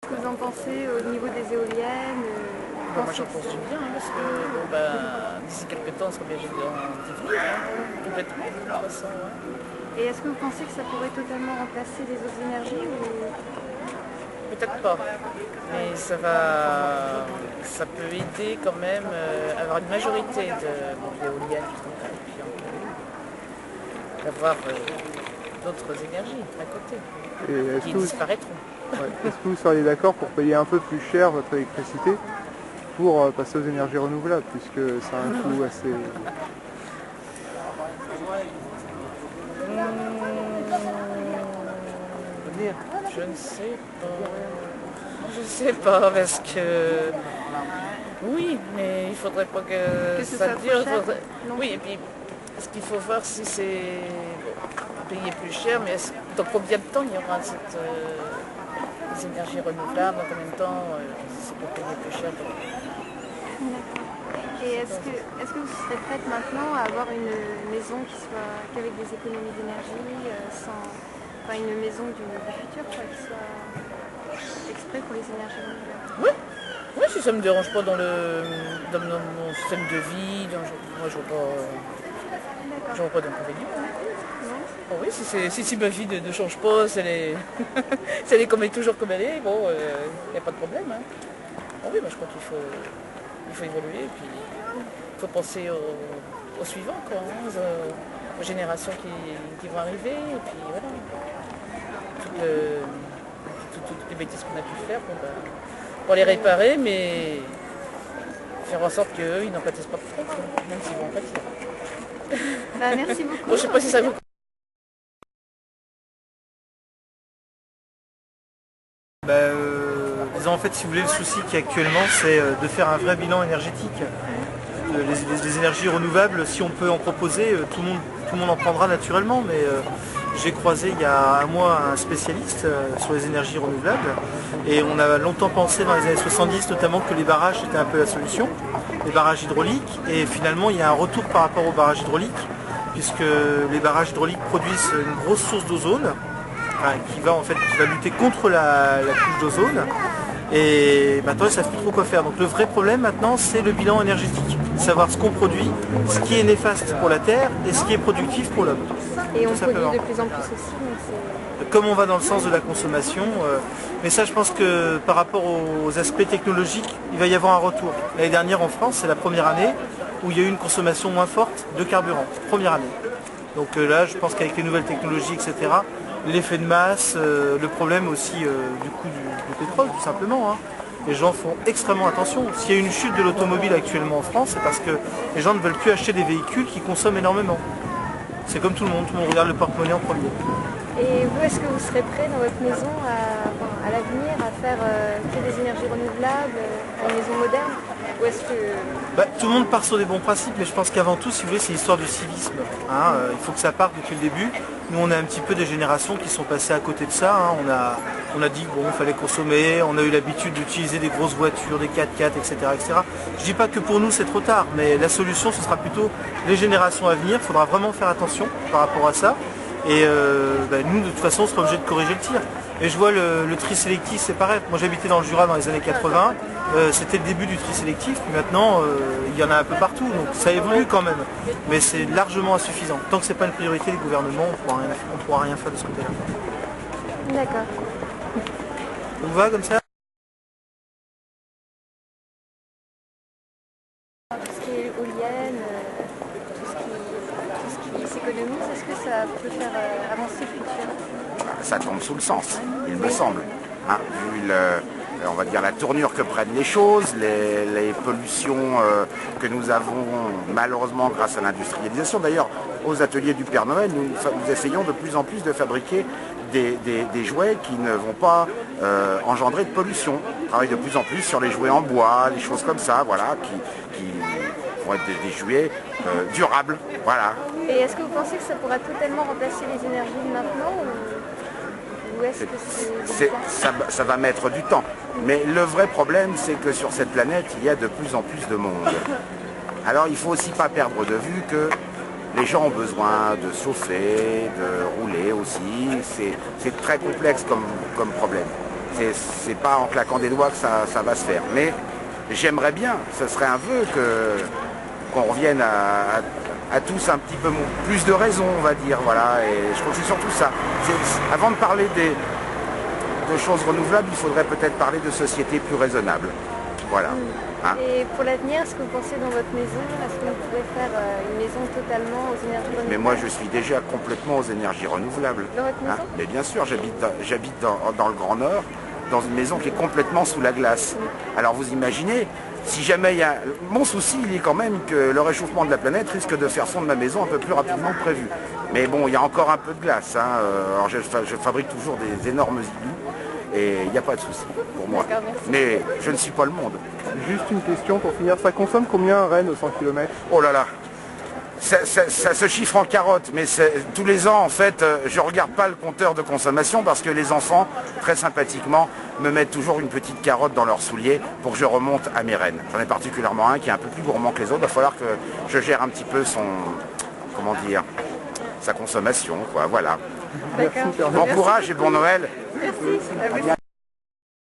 Qu'est-ce que vous en pensez au niveau des éoliennes Moi j'en pense du bien, parce que d'ici quelques temps, on sera obligé d'y venir, complètement, de toute façon. Ouais. Et est-ce que vous pensez que ça pourrait totalement remplacer les autres énergies Peut-être pas, mais ça peut aider quand même à avoir une majorité d'éoliennes, et puis d'avoir d'autres énergies à côté, qui disparaîtront. Ouais. Est-ce que vous seriez d'accord pour payer un peu plus cher votre électricité pour passer aux énergies renouvelables, puisque ça a un coût assez... Je ne sais pas. Je ne sais pas, parce que... Oui, mais il faudrait pas que ça dure. Oui, et puis, ce qu'il faut voir, si c'est payer plus cher, mais dans combien de temps il y aura des énergies renouvelables, dans combien de temps c'est pour payer plus cher. Et est-ce que vous serez prête maintenant à avoir une maison qu'avec des économies d'énergie, enfin une maison du futur, quoi, qui soit exprès pour les énergies renouvelables? Oui, oui, si ça ne me dérange pas dans mon système de vie, moi je vois pas d'inconvénient. Oh oui, si ma vie ne change pas, si elle est toujours comme elle est, bon, il n'y a pas de problème. Hein. Oh oui, moi je crois qu'il faut évoluer, et puis il faut penser aux suivants, quoi, hein, aux générations qui vont arriver, et puis voilà. Toutes les bêtises qu'on a pu faire pour les réparer, mais faire en sorte qu'eux, ils n'en pâtissent pas trop, même s'ils vont en pâtir. Merci beaucoup. Bon, je sais pas si ça vous... Disons, en fait, si vous voulez, le souci qu'il y a actuellement, c'est de faire un vrai bilan énergétique. Les énergies renouvelables, si on peut en proposer, tout le monde en prendra naturellement, mais j'ai croisé il y a un mois un spécialiste sur les énergies renouvelables, et on a longtemps pensé dans les années 70 notamment que les barrages étaient un peu la solution, les barrages hydrauliques, et finalement il y a un retour par rapport aux barrages hydrauliques, puisque les barrages hydrauliques produisent une grosse source d'ozone, qui va lutter contre la couche d'ozone, et maintenant ils ne savent plus trop quoi faire. Donc le vrai problème maintenant, c'est le bilan énergétique, savoir ce qu'on produit, ce qui est néfaste pour la Terre et ce qui est productif pour l'homme. Et on produit de plus en plus aussi. Comme on va dans le sens de la consommation, mais ça je pense que par rapport aux aspects technologiques, il va y avoir un retour. L'année dernière en France, c'est la première année où il y a eu une consommation moins forte de carburant, première année. Donc là, je pense qu'avec les nouvelles technologies, etc., l'effet de masse, le problème aussi du coût du pétrole, tout simplement. Hein. Les gens font extrêmement attention. S'il y a une chute de l'automobile actuellement en France, c'est parce que les gens ne veulent plus acheter des véhicules qui consomment énormément. C'est comme tout le monde regarde le porte-monnaie en premier. Et vous, est-ce que vous serez prêt dans votre maison à l'avenir à faire que des énergies renouvelables, une maison moderne? Ou est-ce que... Tout le monde part sur des bons principes, mais je pense qu'avant tout, si vous voulez, c'est l'histoire du civisme. Hein. Il faut que ça parte depuis le début. Nous, on a un petit peu des générations qui sont passées à côté de ça. Hein. On a dit qu'il fallait consommer, on a eu l'habitude d'utiliser des grosses voitures, des 4x4, etc., etc. Je ne dis pas que pour nous, c'est trop tard, mais la solution, ce sera plutôt les générations à venir. Il faudra vraiment faire attention par rapport à ça. Et nous, de toute façon, on sera obligé de corriger le tir. Et je vois le tri sélectif, c'est pareil. Moi, j'habitais dans le Jura dans les années 80. C'était le début du tri sélectif. Puis maintenant, il y en a un peu partout. Donc ça évolue quand même. Mais c'est largement insuffisant. Tant que ce n'est pas une priorité des gouvernements, on ne pourra rien faire de ce côté-là. D'accord. On va comme ça? Tout ce qui est éolienne, tout ce qui s'économise, est-ce que ça peut faire avancer le futur? Ça tombe sous le sens, il me semble. Hein, vu on va dire la tournure que prennent les choses, les pollutions que nous avons malheureusement grâce à l'industrialisation. D'ailleurs, aux ateliers du Père Noël, nous essayons de plus en plus de fabriquer des jouets qui ne vont pas engendrer de pollution. On travaille de plus en plus sur les jouets en bois, les choses comme ça, voilà, qui vont être des jouets durables. Voilà. Et est-ce que vous pensez que ça pourra totalement remplacer les énergies de maintenant ou est-ce que ça va mettre du temps. Mais le vrai problème, c'est que sur cette planète, il y a de plus en plus de monde. Alors il ne faut aussi pas perdre de vue que les gens ont besoin de chauffer, de rouler aussi. C'est très complexe comme problème. C'est pas en claquant des doigts que ça va se faire. Mais j'aimerais bien, ce serait un vœu qu'on revienne à tous un petit peu plus de raison, on va dire. Voilà. Et je crois que c'est surtout ça. Avant de parler de choses renouvelables, il faudrait peut-être parler de sociétés plus raisonnables. Voilà. Hein? Et pour l'avenir, est-ce que vous pensez dans votre maison, est-ce que vous pouvez faire une maison totalement aux énergies renouvelables? Mais moi je suis déjà complètement aux énergies renouvelables. Dans votre maison? Mais bien sûr, j'habite dans le Grand Nord, dans une maison qui est complètement sous la glace. Alors vous imaginez, si jamais il y a... Mon souci, il est quand même que le réchauffement de la planète risque de faire fondre ma maison un peu plus rapidement que prévu. Mais bon, il y a encore un peu de glace. Hein. Alors je fabrique toujours des énormes igloos. Et il n'y a pas de souci pour moi. Mais je ne suis pas le monde. Juste une question pour finir, ça consomme combien à Rennes au 100 km? Oh là là, ça se chiffre en carottes, mais tous les ans en fait, je ne regarde pas le compteur de consommation parce que les enfants, très sympathiquement, me mettent toujours une petite carotte dans leurs souliers pour que je remonte à mes rennes. J'en ai particulièrement un qui est un peu plus gourmand que les autres, il va falloir que je gère un petit peu sa consommation, quoi, voilà. Merci. Bon courage et bon Noël. Merci.